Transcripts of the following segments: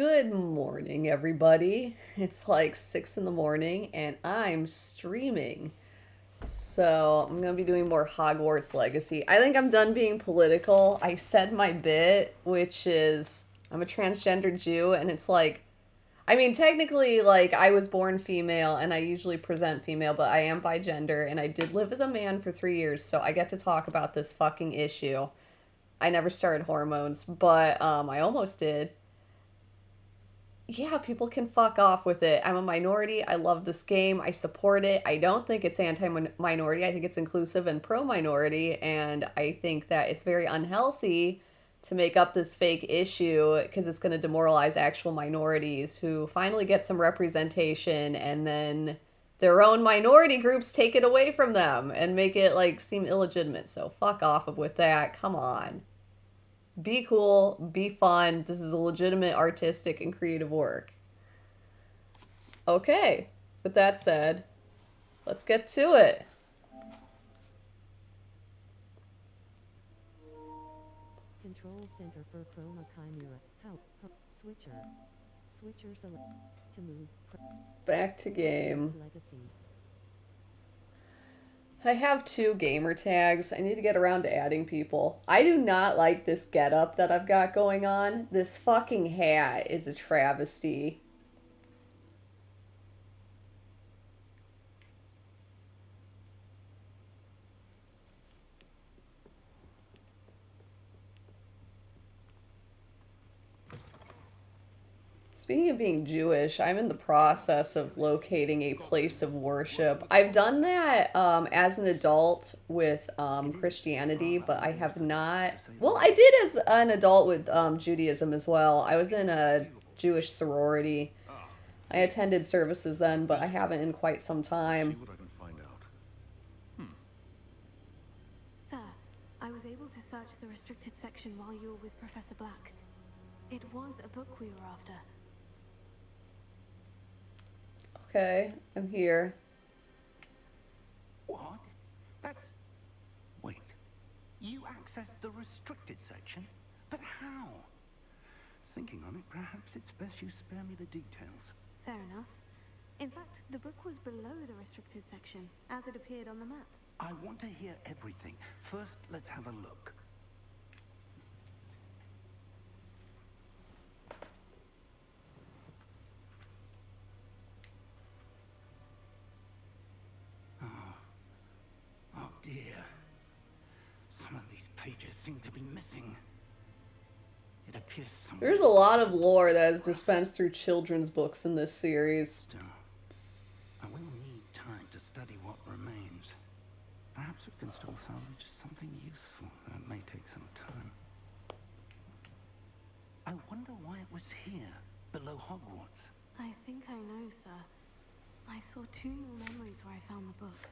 Good morning, everybody. It's like 6 in the morning, and I'm streaming. So I'm going to be doing more Hogwarts Legacy. I think I'm done being political. I said my bit, which is I'm a transgender Jew, and it's like, I mean, technically, like, I was born female, and I usually present female, but I am bigender, and I did live as a man for 3 years, so I get to talk about this fucking issue. I never started hormones, but I almost did. Yeah, people can fuck off with it. I'm a minority. I love this game. I support it. I don't think it's anti minority. I think it's inclusive and pro minority. And I think that it's very unhealthy to make up this fake issue because it's going to demoralize actual minorities who finally get some representation, and then their own minority groups take it away from them and make it like seem illegitimate. So fuck off with that. Come on. Be cool, be fun. This is a legitimate artistic and creative work. Okay, with that said, let's get to it. Control center for chroma chimera. How? Switcher. Switcher select. To move. Back to game. Legacy. I have 2 gamer tags. I need to get around to adding people. I do not like this getup that I've got going on. This fucking hat is a travesty. Speaking of being Jewish, I'm in the process of locating a place of worship. I've done that as an adult with Christianity, but I have not. Well, I did as an adult with Judaism as well. I was in a Jewish sorority. I attended services then, but I haven't in quite some time. See what I can find out. Sir, I was able to search the restricted section while you were with Professor Black. It was a book we were after. Okay, I'm here. What? That's... Wait. You accessed the restricted section? But how? Thinking on it, perhaps it's best you spare me the details. Fair enough. In fact, the book was below the restricted section, as it appeared on the map. I want to hear everything. First, let's have a look. Oh dear. Some of these pages seem to be missing. It appears somewhere. There's a lot of lore that is dispensed through children's books in this series. Still, I will need time to study what remains. Perhaps we can still salvage something useful. That may take some time. I wonder why it was here, below Hogwarts. I think I know, sir. I saw 2 more memories where I found the book.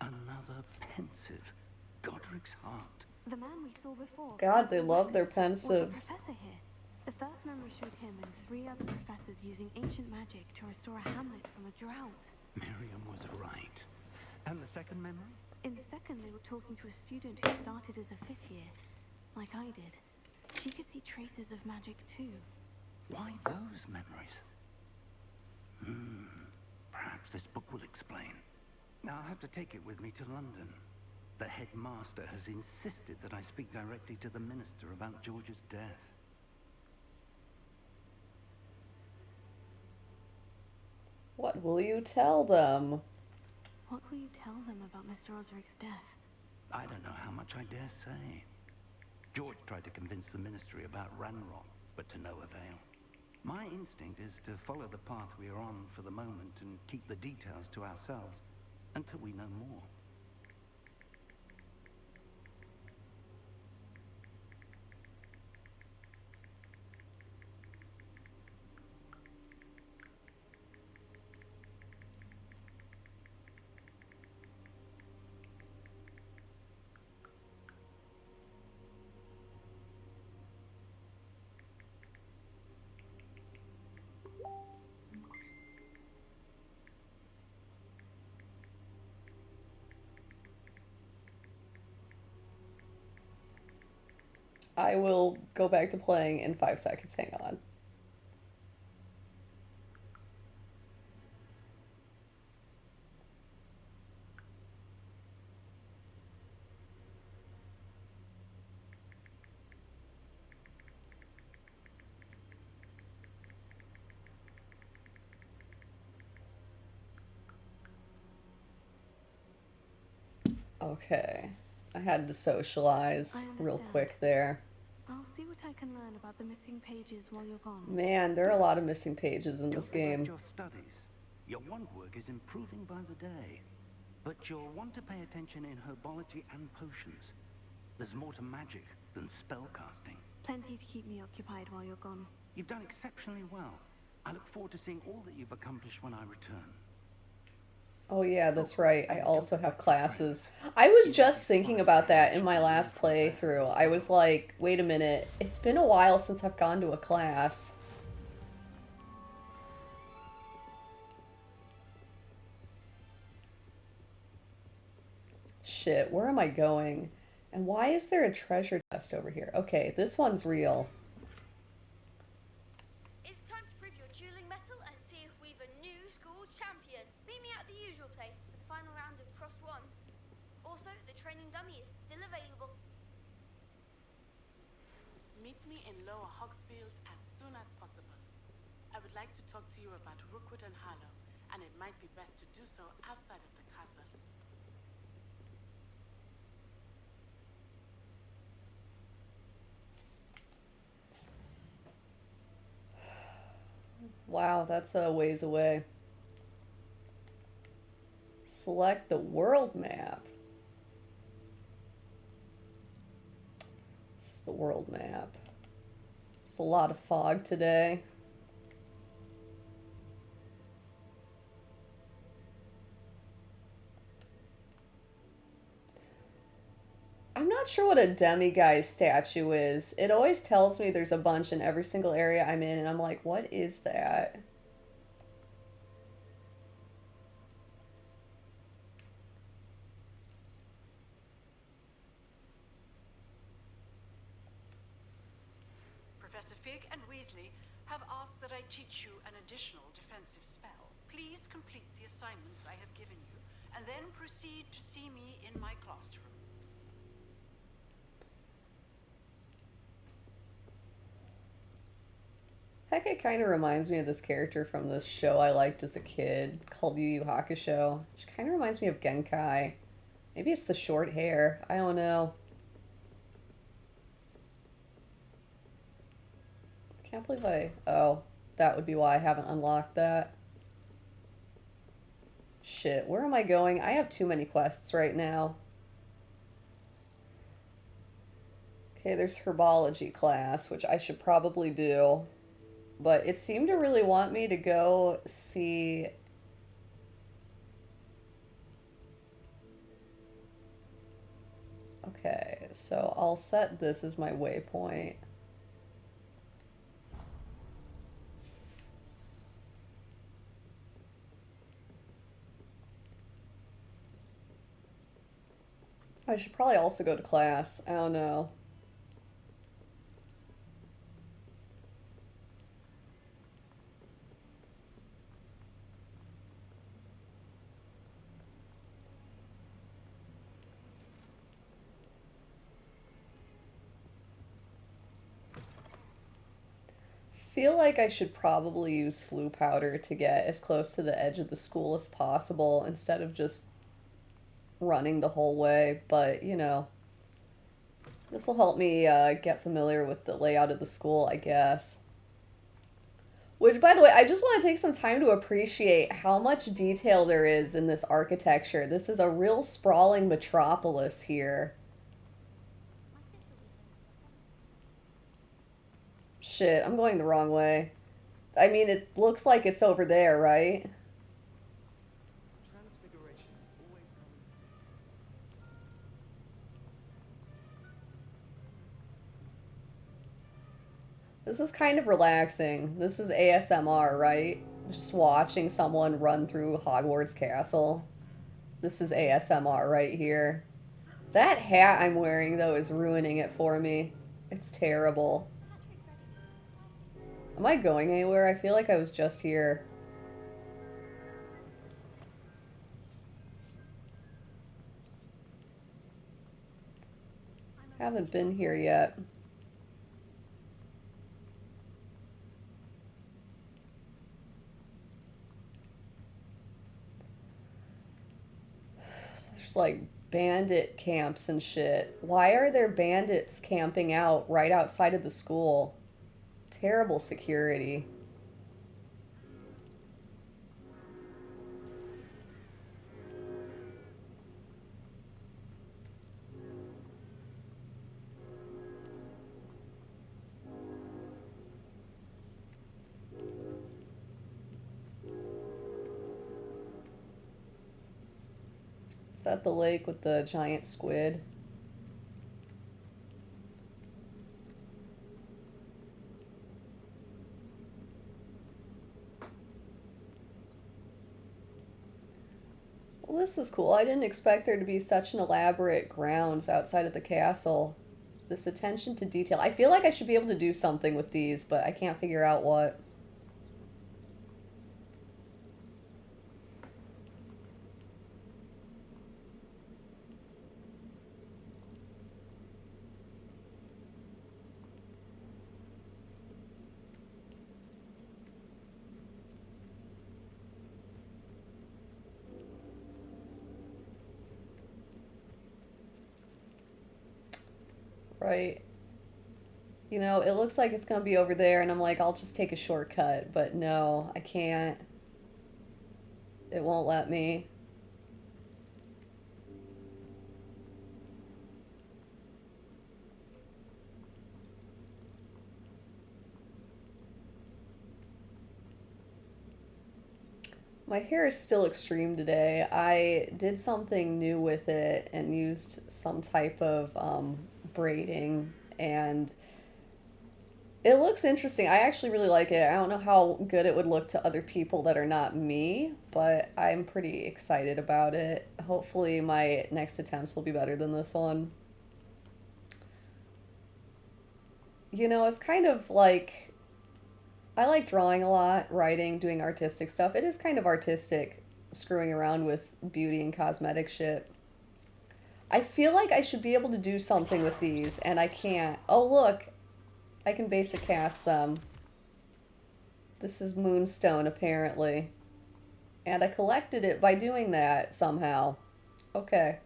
Another pensive. Godric's heart. The man we saw before. God, they Professor love their Black, was a pensives. professor here. The first memory showed him and 3 other professors using ancient magic to restore a hamlet from a drought. Miriam was right. And the second memory? In the second, they were talking to a student who started as a 5th year, like I did. She could see traces of magic too. Why those memories? Perhaps this book will explain. I'll have to take it with me to London. The headmaster has insisted that I speak directly to the minister about George's death. What will you tell them? What will you tell them about Mr. Osric's death? I don't know how much I dare say. George tried to convince the ministry about Ranrock, but to no avail. My instinct is to follow the path we are on for the moment and keep the details to ourselves until we know more. I will go back to playing in 5 seconds. Hang on. Okay. I had to socialize I real understand. quick there. I'll see what I can learn about the missing pages while you're gone. Man, there are a lot of missing pages in Don't this neglect game. your studies. Your wand work is improving by the day. But you'll want to pay attention in herbology and potions. There's more to magic than spellcasting. Plenty to keep me occupied while you're gone. You've done exceptionally well. I look forward to seeing all that you've accomplished when I return. Oh yeah, that's right. I And don't also have forget your classes. friends. I was You won't just be thinking surprised about to hear that they in should my be last awfully bad playthrough. as I was well. like, wait a minute. It's been a while since I've gone to a class. Shit, where am I going? And why is there a treasure chest over here? Okay, this one's real. It's time to prove your dueling mettle and see if we've a new school champion. Meet me at the usual place for the final round of crossed wands. Also, the training dummy is still available. Meet me in Lower Hogsfield as soon as possible. I would like to talk to you about Rookwood and Harlow, and it might be best to do so outside of the castle. Wow, that's a ways away. Select the world map. This is the world map. There's a lot of fog today. I'm not sure what a demiguise statue is. It always tells me there's a bunch in every single area I'm in, and I'm like, what is that? Professor Fig and Weasley have asked that I teach you an additional defensive spell. Please complete the assignments I have given you, and then proceed to see me in my classroom. Heck, it kind of reminds me of this character from this show I liked as a kid called Yu Yu Hakusho. She kind of reminds me of Genkai. Maybe it's the short hair. I don't know. Can't believe I... Oh, that would be why I haven't unlocked that. Shit, where am I going? I have too many quests right now. Okay, there's herbology class, which I should probably do. But it seemed to really want me to go see... Okay, so I'll set this as my waypoint. I should probably also go to class. I don't know. Feel like I should probably use flu powder to get as close to the edge of the school as possible instead of just running the whole way, but you know, this will help me get familiar with the layout of the school, I guess. Which, by the way, I just want to take some time to appreciate how much detail there is in this architecture. This is a real sprawling metropolis here. Shit, I'm going the wrong way. I mean, it looks like it's over there, right? This is kind of relaxing. This is ASMR, right? Just watching someone run through Hogwarts Castle. This is ASMR right here. That hat I'm wearing, though, is ruining it for me. It's terrible. Am I going anywhere? I feel like I was just here. Haven't been here yet. So there's like bandit camps and shit. Why are there bandits camping out right outside of the school? Terrible security. Is that the lake with the giant squid? Well, this is cool. I didn't expect there to be such an elaborate grounds outside of the castle. This attention to detail. I feel like I should be able to do something with these, but I can't figure out what. Right. You know, it looks like it's going to be over there, and I'm like, I'll just take a shortcut. But no, I can't. It won't let me. My hair is still extreme today. I did something new with it and used some type of braiding, and it looks interesting. I actually really like it. I don't know how good it would look to other people that are not me, but I'm pretty excited about it. Hopefully, my next attempts will be better than this one. You know, it's kind of like I like drawing a lot, writing, doing artistic stuff. It is kind of artistic screwing around with beauty and cosmetic shit. I feel like I should be able to do something with these, and I can't. Oh, look, I can basic cast them. This is moonstone, apparently. And I collected it by doing that somehow. Okay.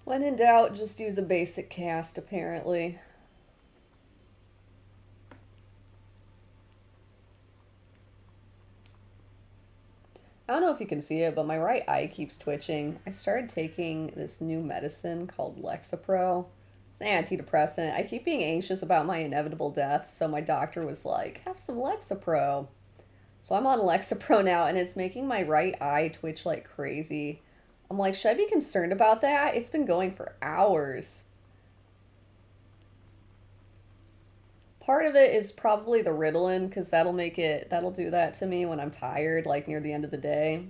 When in doubt, just use a basic cast, apparently. I don't know if you can see it, but my right eye keeps twitching. I started taking this new medicine called Lexapro. It's an antidepressant. I keep being anxious about my inevitable death, so my doctor was like, have some Lexapro. So I'm on Lexapro now, and it's making my right eye twitch like crazy. I'm like, should I be concerned about that? It's been going for hours. Part of it is probably the Ritalin, because that'll do that to me when I'm tired, like near the end of the day.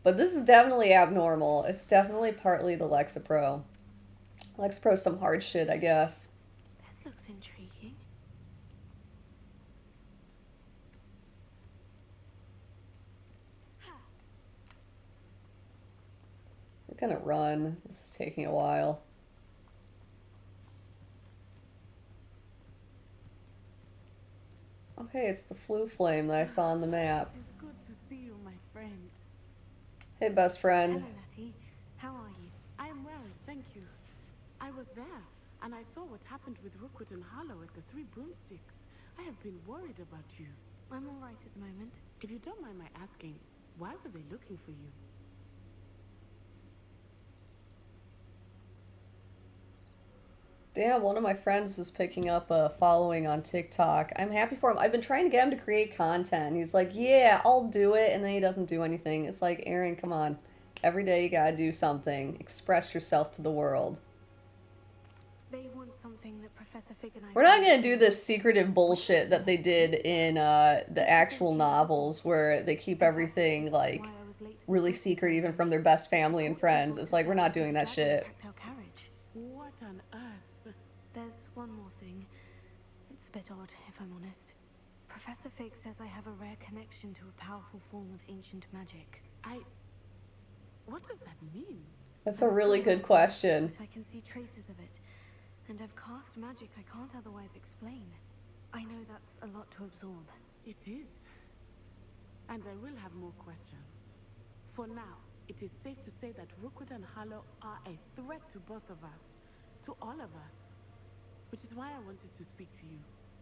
But this is definitely abnormal. It's definitely partly the Lexapro. Lexapro's some hard shit, I guess. This looks intriguing. We're gonna run. This is taking a while. Oh, hey, it's the flu flame that I saw on the map. It is good to see you, my friend. Hey, best friend. Hello, Natty. How are you? I am well, thank you. I was there, and I saw what happened with Rookwood and Harlow at the Three Broomsticks. I have been worried about you. I'm all right at the moment. If you don't mind my asking, why were they looking for you? Damn, one of my friends is picking up a following on TikTok. I'm happy for him. I've been trying to get him to create content. He's like, yeah, I'll do it. And then he doesn't do anything. It's like, Aaron, come on. Every day you gotta do something. Express yourself to the world. They want something that Professor Fig and I... We're not gonna do this secretive bullshit that they did in the actual novels where they keep everything, like, really secret even from their best family and friends. It's like, we're not doing that shit. What on earth? There's one more thing. It's a bit odd, if I'm honest. Professor Fig says I have a rare connection to a powerful form of ancient magic. What does that mean? That's a I'm really still good learning, question. but I can see traces of it, and I've cast magic I can't otherwise explain. I know that's a lot to absorb. It is. And I will have more questions. For now, it is safe to say that Rookwood and Harlow are a threat to both of us. To all of us. Which is why I wanted to speak to you.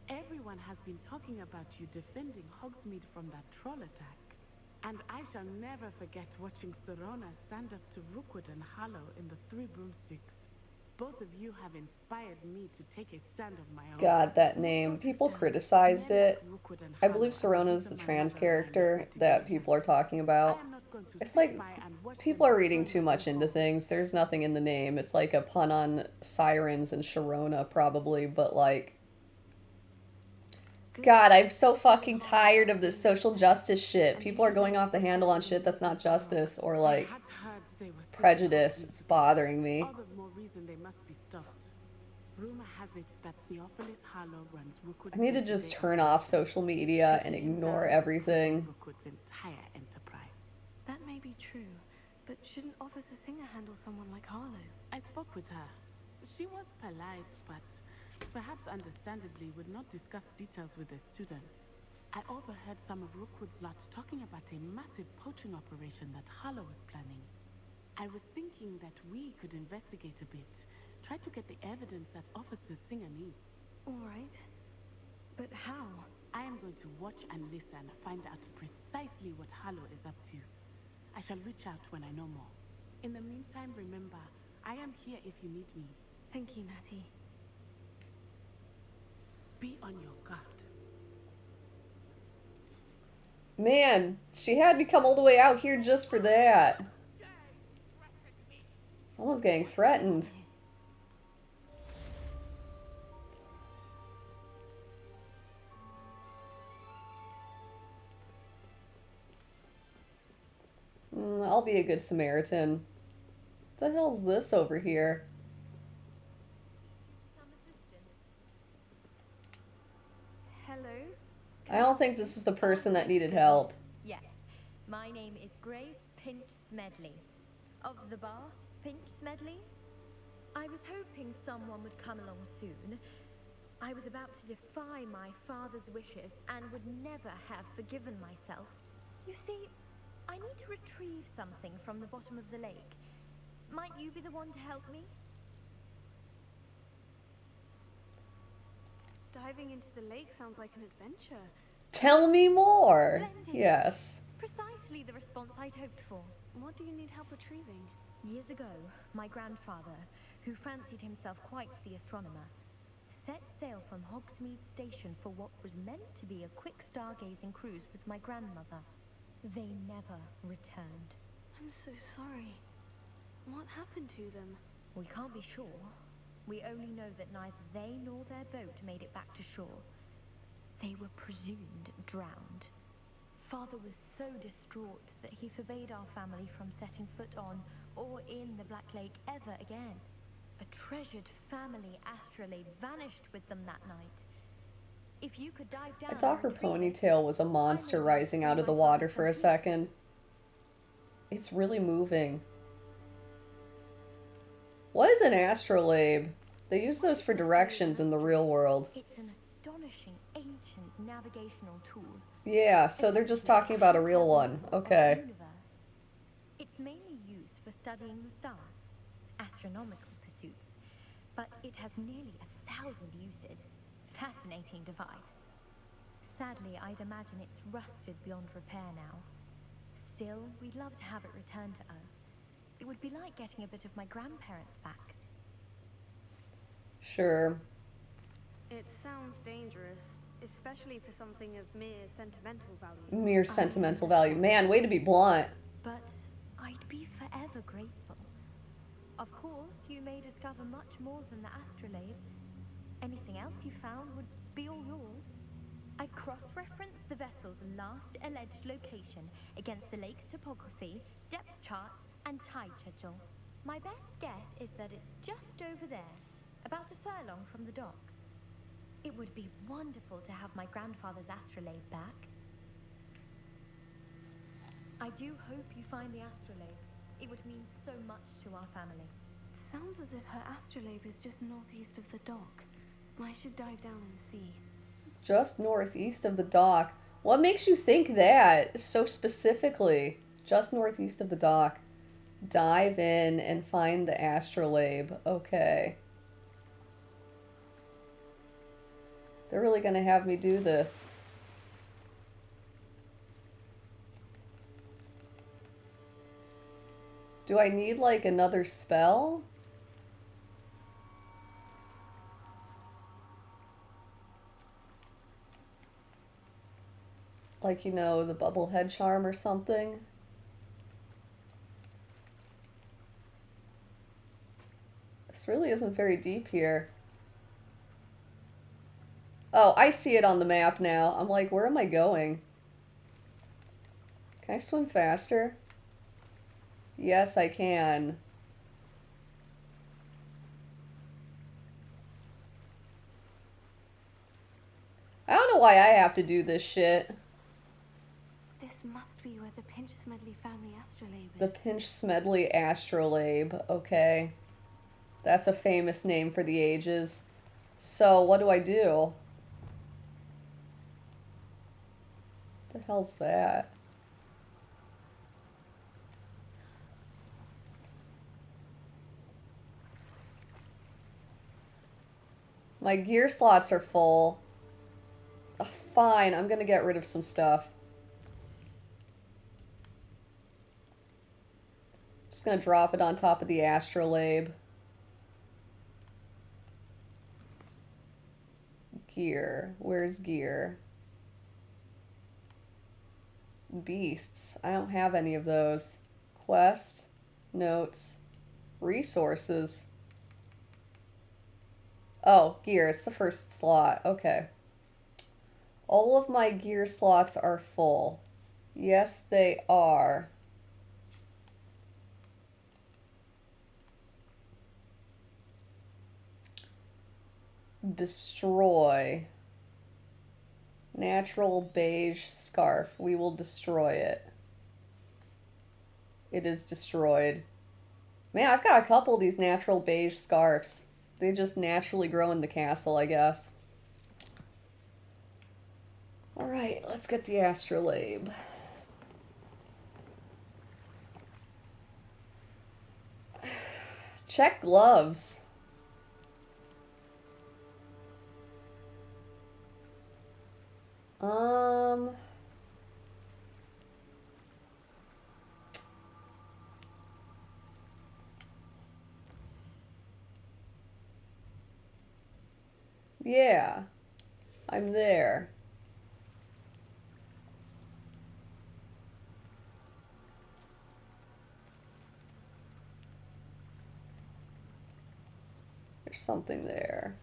Everyone has been talking about you defending Hogsmeade from that troll attack. And I shall never forget watching Serona stand up to Rookwood and Harlow in the Three Broomsticks. Both of you have inspired me to take a stand of my own. God, that What name. sort of People stand? criticized Men like it. Rookwood and I believe Harlow are the Serona's the reason my trans mother and I left character Vertigo that people are behind. talking I about. am not going to It's sit like by and watch people them are reading destroy too my much good into home. things. There's nothing in the name. It's like a pun on sirens and Sharona, probably, but like, Good. God, I'm so fucking Rookwood and Harlow tired are of this in social there, justice shit. and you People are should going believe off the that handle on they're shit being that's not used as well. justice or I like had heard they were sent to prejudice. Hogsmeade It's together. bothering me. All the more reason they must be stopped. Rumor has it that Theophilus Harlow runs Rookwood's I need to just day-to-day turn off operations. social media and Taking him ignore down would cripple everything. Rookwood's entire enterprise. That may be true, but shouldn't Officer Singer handle someone like Harlow? I spoke with her. She was polite, but perhaps understandably would not discuss details with a student. I overheard some of Rookwood's lot talking about a massive poaching operation that Harlow was planning. I was thinking that we could investigate a bit, try to get the evidence that Officer Singer needs. All right. But how? I am going to watch and listen, find out precisely what Harlow is up to. I shall reach out when I know more. In the meantime, remember, I am here if you need me. Thank you, Natty. Be on your guard. Man, she had me come all the way out here just for that. Someone's getting What's going on threatened. here? I'll be a good Samaritan. What the hell's this over here? Some assistance. Hello? I don't think this is the person that needed help. Yes, my name is Grace Pinch Smedley, of the Bath Pinch Smedleys. I was hoping someone would come along soon. I was about to defy my father's wishes and would never have forgiven myself. You see, I need to retrieve something from the bottom of the lake. Might you be the one to help me? Diving into the lake sounds like an adventure. Tell me more. Splendid. Yes. Precisely the response I'd hoped for. What do you need help retrieving? Years ago, my grandfather, who fancied himself quite the astronomer, set sail from Hogsmeade Station for what was meant to be a quick stargazing cruise with my grandmother. They never returned. I'm so sorry. What happened to them? We can't be sure. We only know that neither they nor their boat made it back to shore. They were presumed drowned. Father was so distraught that he forbade our family from setting foot on or in the Black Lake ever again. A treasured family astrolabe vanished with them that night. If you could dive down I thought her and retrieve it, ponytail was a monster rising out of the water for a second. It's It's really moving. What is an astrolabe? They use those for directions in the real world. It's an astonishing ancient navigational tool. Yeah, so they're just talking about a real one. Okay. Universe. It's mainly used for studying the stars, astronomical pursuits, but it has nearly 1,000 uses. Fascinating device. Sadly, I'd imagine it's rusted beyond repair now. Still, we'd love to have it returned to us. It would be like getting a bit of my grandparents back. Sure. It sounds dangerous, especially for something of mere sentimental value. Mere sentimental value. Man, way to be blunt. But I'd be forever grateful. Of course, you may discover much more than the astrolabe. Anything else you found would be all yours. I've cross-referenced the vessel's last alleged location against the lake's topography, depth charts, and tide schedule. My best guess is that it's just over there, about a furlong from the dock. It would be wonderful to have my grandfather's astrolabe back. I do hope you find the astrolabe. It would mean so much to our family. Sounds as if her astrolabe is just northeast of the dock. I should dive down and see. Just northeast of the dock. What makes you think that so specifically? Just northeast of the dock. Dive in and find the astrolabe. Okay. They're really gonna have me do this. Do I need like another spell? Like, you know, the bubblehead charm or something? This really isn't very deep here. Oh, I see it on the map now. I'm like, where am I going? Can I swim faster? Yes, I can. I don't know why I have to do this shit. This must be where the Pinch Smedley family astrolabe is. The Pinch Smedley astrolabe. Okay. That's a famous name for the ages. So, what do I do? What the hell's that? My gear slots are full. Ugh, fine, I'm gonna get rid of some stuff. Just gonna drop it on top of the astrolabe. Gear. Where's gear? Beasts. I don't have any of those. Quest. Notes. Resources. Oh, gear. It's the first slot. Okay. All of my gear slots are full. Yes, they are. Destroy. Natural beige scarf. We will destroy it. It is destroyed. Man, I've got a couple of these natural beige scarves. They just naturally grow in the castle, I guess. Alright, let's get the astrolabe. Check gloves. Yeah, I'm there. There's something there.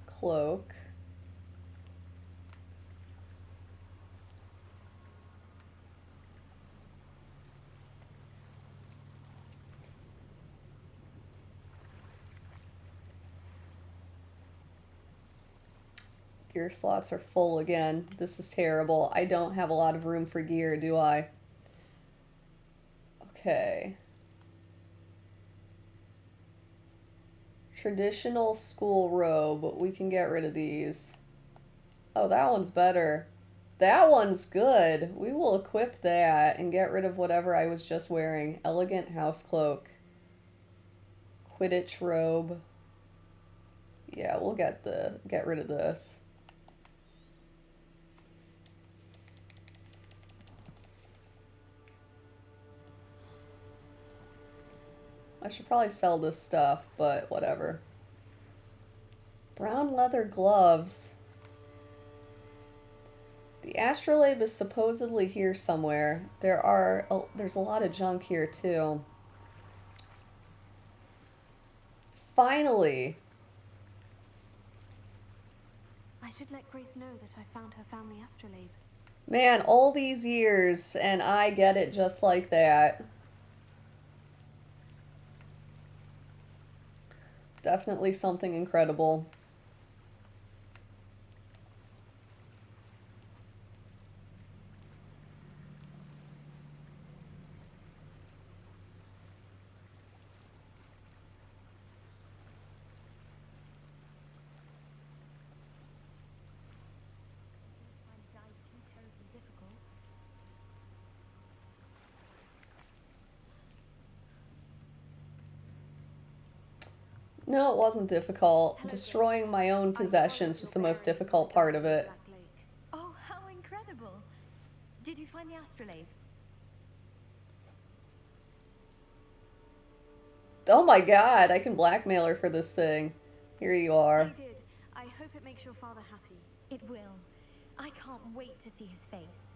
Cloak. Gear slots are full again. This is terrible. I don't have a lot of room for gear, do I? Okay. Traditional school robe. We can get rid of these. Oh, that one's better. That one's good. We will equip that and get rid of whatever I was just wearing. Elegant house cloak. Quidditch robe. Yeah, we'll get rid of this. I should probably sell this stuff, but whatever. Brown leather gloves. The astrolabe is supposedly here somewhere. There's a lot of junk here too. Finally. I should let Grace know that I found her family astrolabe. Man, all these years and I get it just like that. Definitely something incredible. Find dive too terribly difficult. No, it wasn't difficult. Hello, Destroying Grace. my own I possessions followed was your the most bearings difficult when part of diving in it. Black Lake. Oh, how incredible! Did you find the astrolabe? Oh my god, I can blackmail her for this thing. Here you I are. did. I hope it makes your father happy. It will. I can't wait to see his face.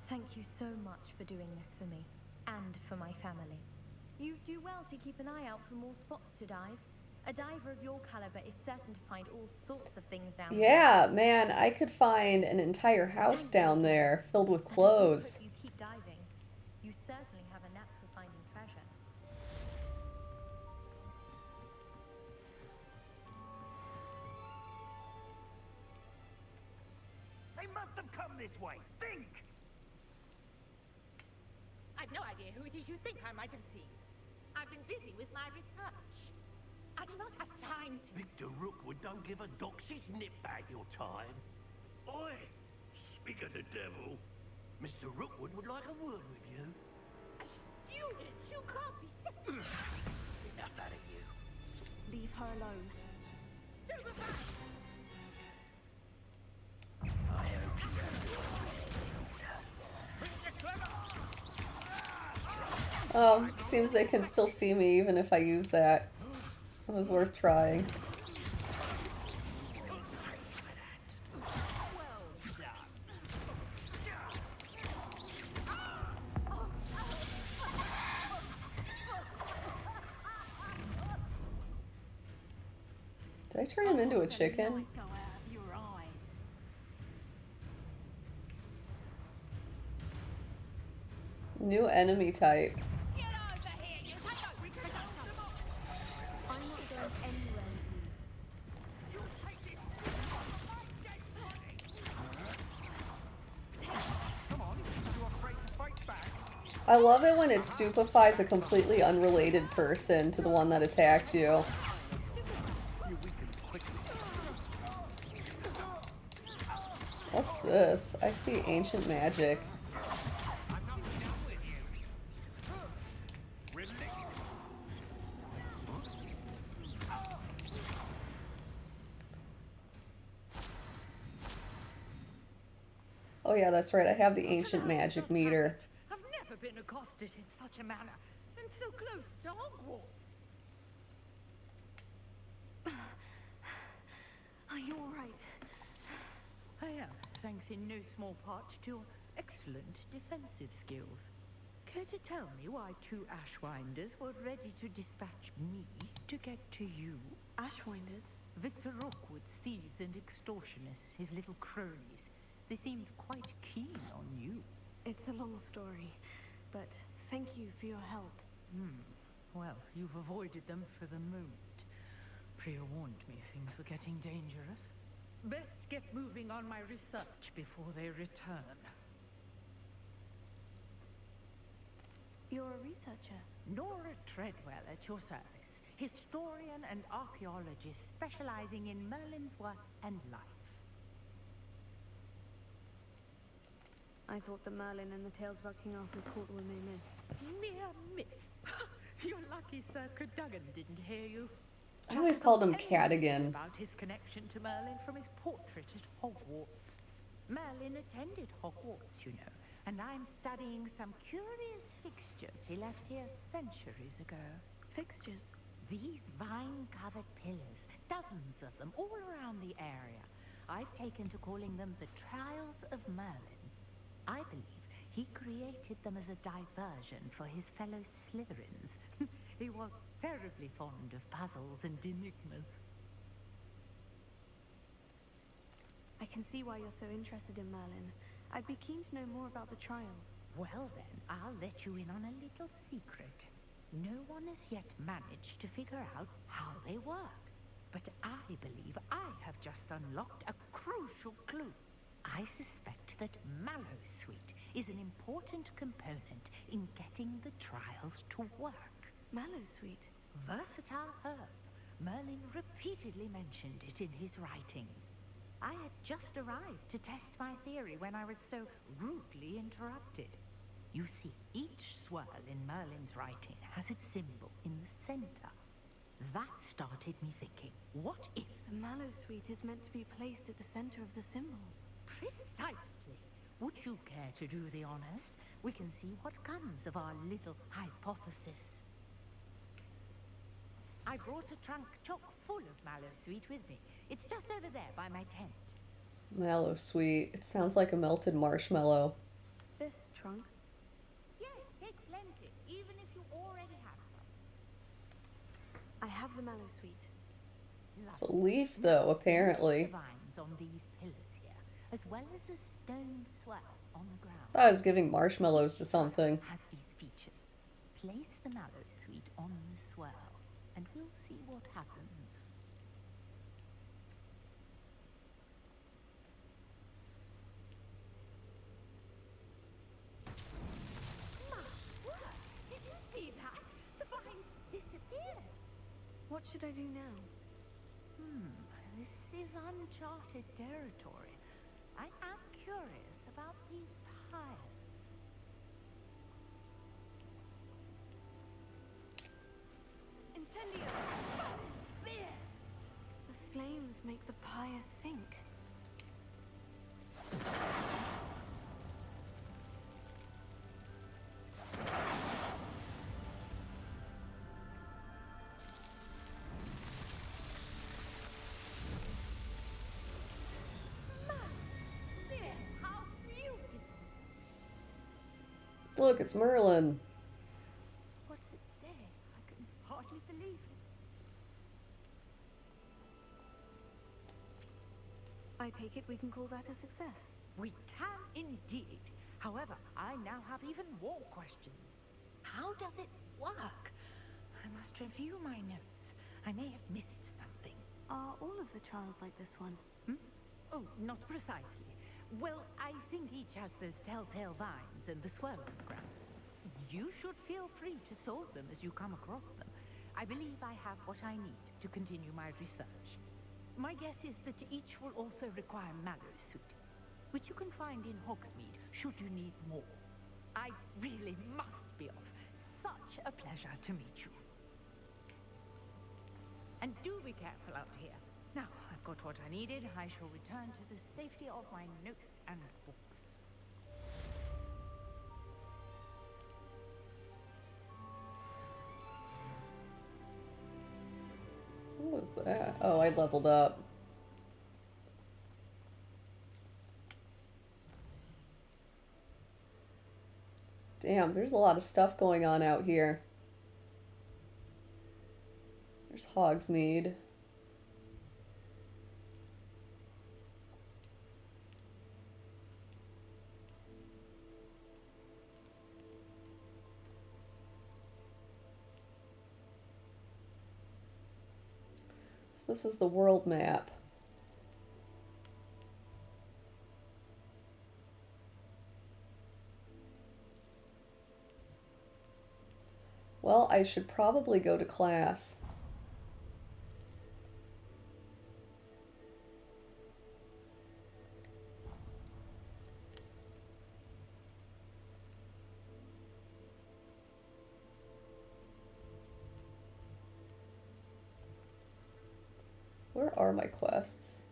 Thank you so much for doing this for me and for my family. You do well to keep an eye out for more spots to dive. A diver of your caliber is certain to find all sorts of things down there. Yeah, man, I could find an entire house Thank you down again. there filled with And I do clothes. hope you keep diving. You certainly have a knack for finding treasure. They must have come this way. Think! I've no idea who it is you think I might have seen. I've been busy with my research. I do not have time to... Victor Rookwood don't give a doxy's nip back your time. Oi! Speak of the devil. Mr. Rookwood would like a word with you. A student! You can't be serious! Enough out of you. Leave her alone. Stupefy! I hope you have your affairs in order. Oh, seems they can still see me even if I use that. It was worth trying. Did I turn him into a chicken? Go out of your eyes. New enemy type. Get over here! You take no return! I'm not going anywhere with you. Come on, you afraid to fight back? I love it when it stupefies a completely unrelated person to the one that attacked you. What's this? I see ancient magic. Oh yeah, that's right. I have the ancient magic meter. I've never been accosted in such a manner, and so close to Hogwarts. Are you all right? I am, thanks in no small part to your excellent defensive skills. Care to tell me why two Ashwinders were ready to dispatch me to get to you? Ashwinders? Victor Rookwood's thieves and extortionists, his little cronies. They seemed quite keen on you. It's a long story, but thank you for your help. Well, you've avoided them for the moment. Priya warned me things were getting dangerous. Best get moving on my research before they return. You're a researcher. Nora Treadwell at your service. Historian and archaeologist specializing in Merlin's work and life. I thought the Merlin and the tales about King Arthur's court were mere myth. Mere myth. You're lucky Sir Cadogan didn't hear you. I always called him Everyone knows Cadigan. about his connection to Merlin from his portrait at Hogwarts. Merlin attended Hogwarts, you know, and I'm studying some curious fixtures he left here centuries ago. Fixtures? These vine-covered pillars, dozens of them all around the area. I've taken to calling them the Trials of Merlin. I believe he created them as a diversion for his fellow Slytherins. He was terribly fond of puzzles and enigmas. I can see why you're so interested in Merlin. I'd be keen to know more about the trials. Well then, I'll let you in on a little secret. No one one has yet managed to figure out how they work. But I believe I have just unlocked a crucial clue. I suspect that Mallowsweet is an important component in getting the trials to work. Mallowsweet. Versatile herb. Merlin repeatedly mentioned it in his writings. I had just arrived to test my theory when I was so rudely interrupted. You see, each swirl in Merlin's writing has its symbol in the center. That started me thinking, what if... The Mallowsweet is meant to be placed at the center of the symbols. Precisely. Would you care to do the honors? We can see what comes of our little hypothesis. I brought a trunk chock full of Mallowsweet with me. It's just over there by my tent. Mallowsweet. It sounds like a melted marshmallow. This trunk? Yes, take plenty, even if you already have some. I have the Mallowsweet. It's a leaf, though, apparently. The vines on these pillars here, as well as a stone swell on the ground. I thought I was giving marshmallows to something. Has these features. Place the Mallowsweet on the swell, and we'll see what happens. Did you see that? The vines disappeared. What should I do now? This is uncharted territory. I am curious about these pyres. Incendio! Beard! The flames make the pyre sink. How beautiful! Look, it's Merlin. What a day. I can hardly believe it. I take it we can call that a success. We can indeed. However, I now have even more questions. How does it work? I must review my notes. I may have missed something. Are all of the trials like this one? Oh, not precisely. Well, I think each has those telltale vines and the swirl on the ground. You should feel free to solve them as you come across them. I believe I have what I need to continue my research. My guess is that each will also require Mallowsweet, which you can find in Hogsmeade should you need more. I really must be off. Such a pleasure to meet you. And do be careful out here. Now, I've got what I needed. I shall return to the safety of my notes and books. What was that? Oh, I leveled up. Damn, there's a lot of stuff going on out here. There's Hogsmeade. So this is the world map. Well, I should probably go to class. Where are my quests?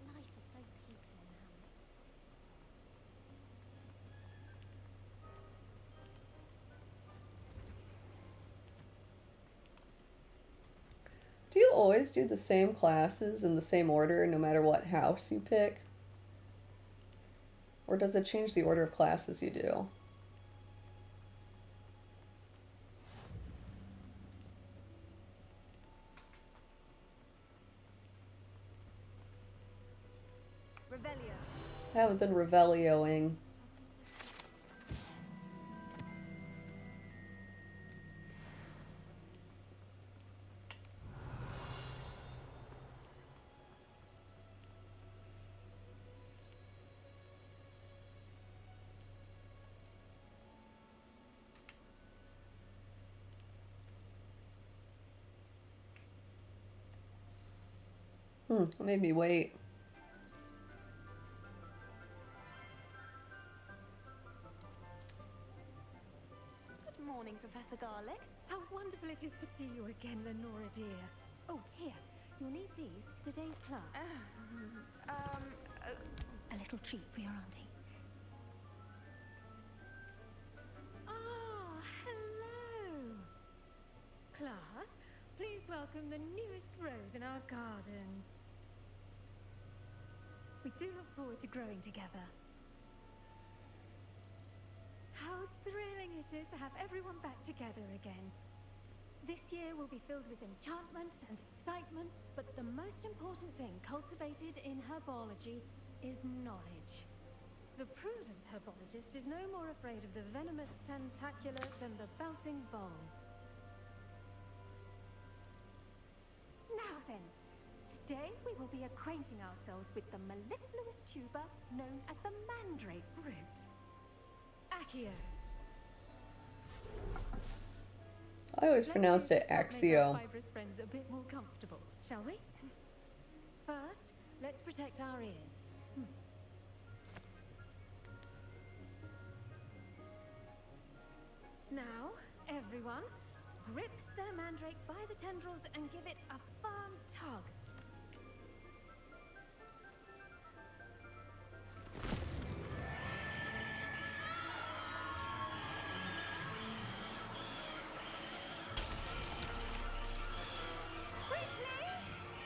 Life is so peaceful now. always do the same classes in the same order no matter what house you pick? Or does it change the order of classes you do? Revelio. I haven't been Revelioing. It made me wait. Good morning, Professor Garlick. How wonderful it is to see you again, Lenora dear. Oh, here. You'll need these for today's class. A little treat for your auntie. Ah, hello. Class, please welcome the newest rose in our garden. We do look forward to growing together. How thrilling it is to have everyone back together again. This year will be filled with enchantment and excitement, but the most important thing cultivated in herbology is knowledge. The prudent herbologist is no more afraid of the venomous tentacular than the bouncing bowl. Now then, today we will be acquainting ourselves with the mellifluous tuber known as the mandrake root. Accio. I always pronounced it Let's make our Axio. fibrous friends a bit more comfortable, shall we? First, let's protect our ears. Now, everyone, grip their mandrake by the tendrils and give it a firm tug. Quickly,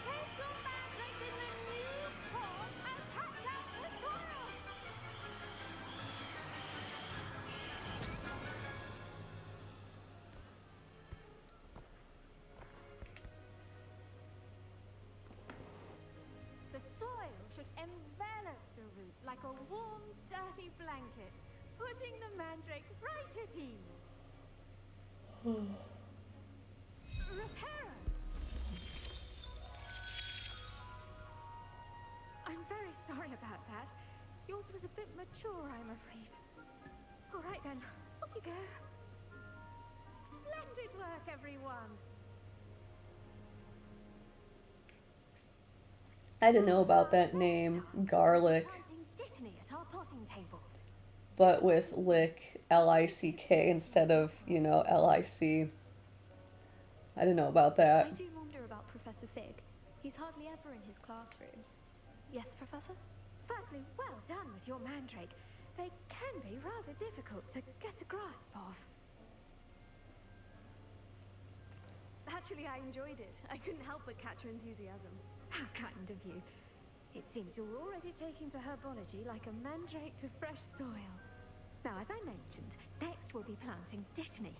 place your mandrake in the new pot and tap down the soil. The soil should envelop the root like a warm, dirty blanket, putting the mandrake right at ease. Reparo! I'm very sorry about that. Yours was a bit mature, I'm afraid. All right then, off you go. Splendid work, everyone. I didn't know about that name, Garlic, Planting Dittany at our potting tables. but with lick, L-I-C-K instead of, L-I-C. I didn't know about I that. do wonder about Professor Fig. He's hardly ever in his classroom. Yes, Professor? Firstly, well done with your mandrake. They can be rather difficult to get a grasp of. Actually, I enjoyed it. I couldn't help but catch your enthusiasm. How kind of you. It seems you're already taking to herbology like a mandrake to fresh soil. Now, as I mentioned, next we'll be planting Dittany.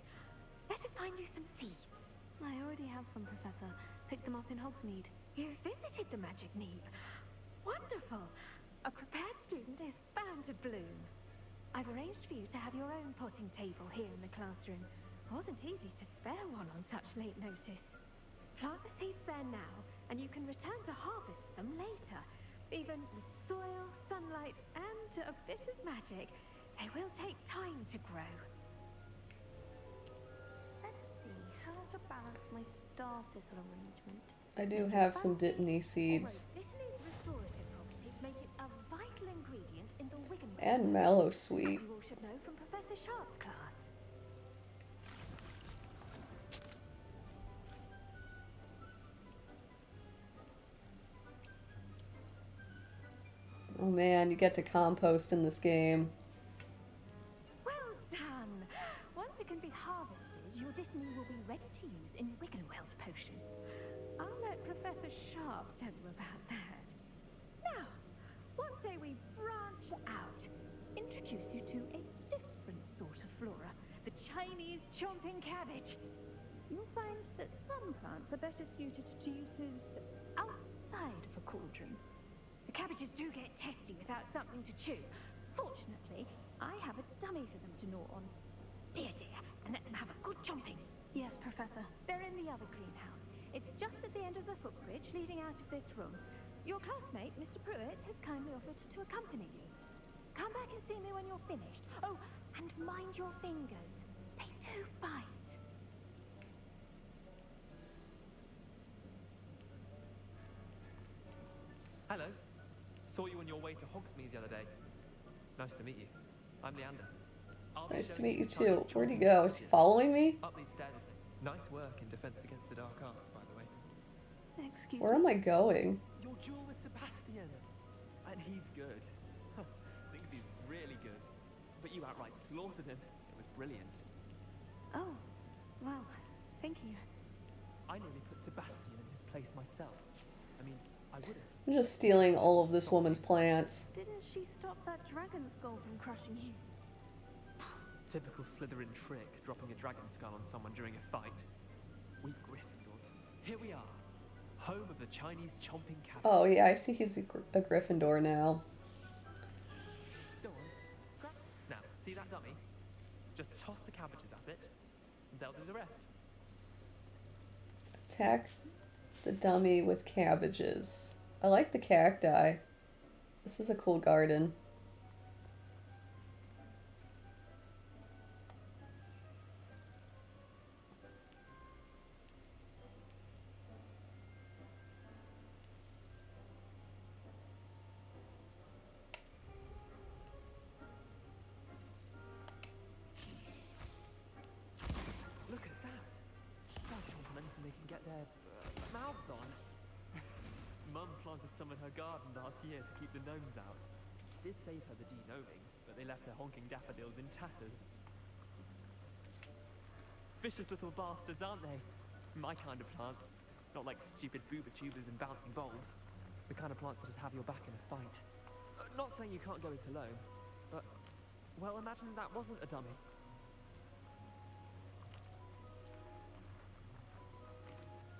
Let us find you some seeds. I already have some, Professor. Picked them up in Hogsmeade. You visited the Magic Neep. Wonderful. A prepared student is bound to bloom. I've arranged for you to have your own potting table here in the classroom. Wasn't easy to spare one on such late notice. Plant the seeds there now, and you can return to harvest them later. Even with soil, sunlight, and a bit of magic, they will take time to grow. Let's see how to balance my star thistle arrangement. I do have some Dittany seeds. Although Dittany's restorative properties make it a vital ingredient in the Wiggenweld And potion, Mallow as Sweet. you all should know from Professor Sharp's class. Oh man, you get to compost in this game. Well done! Once it can be harvested, your Dittany will be ready to use in Wiggenweld potion. I'll let Professor Sharp tell you about that? Now, what say we branch out? Introduce you to a different sort of flora, the Chinese chomping cabbage. You'll find that some plants are better suited to uses outside of a cauldron. The cabbages do get testy without something to chew. Fortunately, I have a dummy for them to gnaw on. Dear, and let them have a good chomping. Yes, Professor. They're in the other greenhouse. It's just at the end of the footbridge leading out of this room. Your classmate, Mr. Pruitt, has kindly offered to accompany you. Come back and see me when you're finished. Oh, and mind your fingers. They do bite. Hello. Saw you on your way to Hogsmeade the other day. Nice to meet you. I'm Leander. Nice to meet you too. Where'd he go? Is he following me? Up these stairs, I think. Nice work in Defense Against the Dark Arts, by the way. Excuse Where me. am I going? Your duel with Sebastian. And he's good. Thinks he's really good. But you outright slaughtered him. It was brilliant. Oh, well, thank you. I nearly put Sebastian in his place myself. I mean, I would have. I'm just stealing all of this woman's plants. Didn't she stop that dragon skull from crushing you? Typical Slytherin trick, dropping a dragon skull on someone during a fight. We Gryffindors. Here we are. Home of the Chinese chomping cabbage. Oh yeah, I see he's a Gryffindor now. Go on. Now, see that dummy? Just toss the cabbages at it, and they'll do the rest. Attack the dummy with cabbages. I like the cacti. This is a cool garden. Look at that. They'll chomp on anything they can get their mouths on. Mum planted some in her garden last year to keep the gnomes out. Did save her the de-gnoming, but they left her honking daffodils in tatters. Vicious little bastards, aren't they? My kind of plants. Not like stupid booba tubers and bouncing bulbs. The kind of plants that just have your back in a fight. Not saying you can't go it alone, but, well, imagine that wasn't a dummy.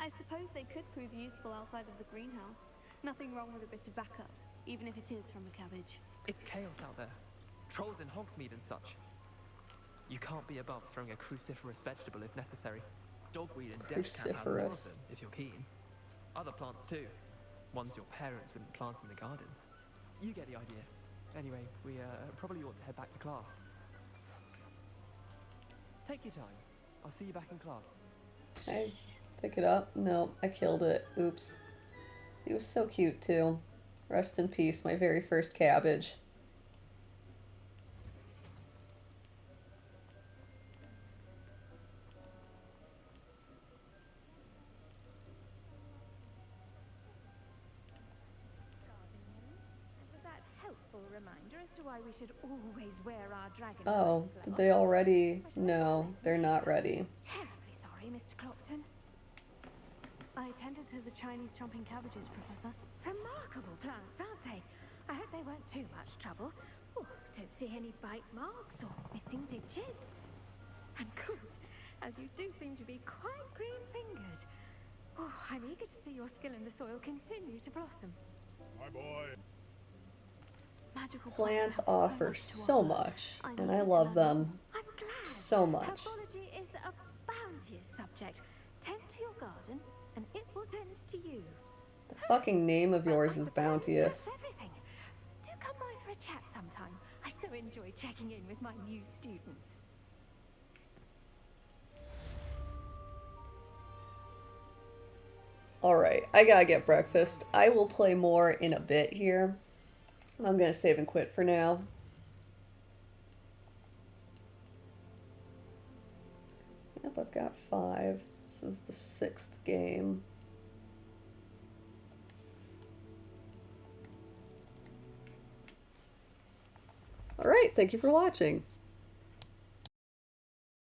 I suppose they could prove useful outside of the greenhouse. Nothing wrong with a bit of backup, even if it is from a cabbage. It's chaos out there. Trolls in Hogsmeade and such. You can't be above throwing a cruciferous vegetable if necessary. Dogweed and death cat has more of them, if you're keen. Other plants too. Ones your parents wouldn't plant in the garden. You get the idea. Anyway, we probably ought to head back to class. Take your time. I'll see you back in class. Okay. Pick it up. No, I killed it. Oops. He was so cute too. Rest in peace, my very first cabbage. Was that helpful reminder as to why we should always wear our dragon? Oh, did they already? No, they're not ready. Terribly sorry, Mr. Clopton. I attended to the Chinese chomping cabbages, Professor. Remarkable plants, aren't they? I hope they weren't too much trouble. Oh, don't see any bite marks or missing digits. And good, as you do seem to be quite green-fingered. Oh, I'm eager to see your skill in the soil continue to blossom. My boy. Magical Plants have offer so much, and I love them I'm glad. so much. Herbology is a bounteous subject. Tend to your garden, and it will tend to you. The fucking name of yours I is suppose Bounteous. that's everything. Do come by for a chat sometime. I so enjoy checking in with my new students. Alright, I gotta get breakfast. I will play more in a bit here. I'm gonna save and quit for now. Yep, I've got 5. This is the 6th game. Alright, thank you for watching.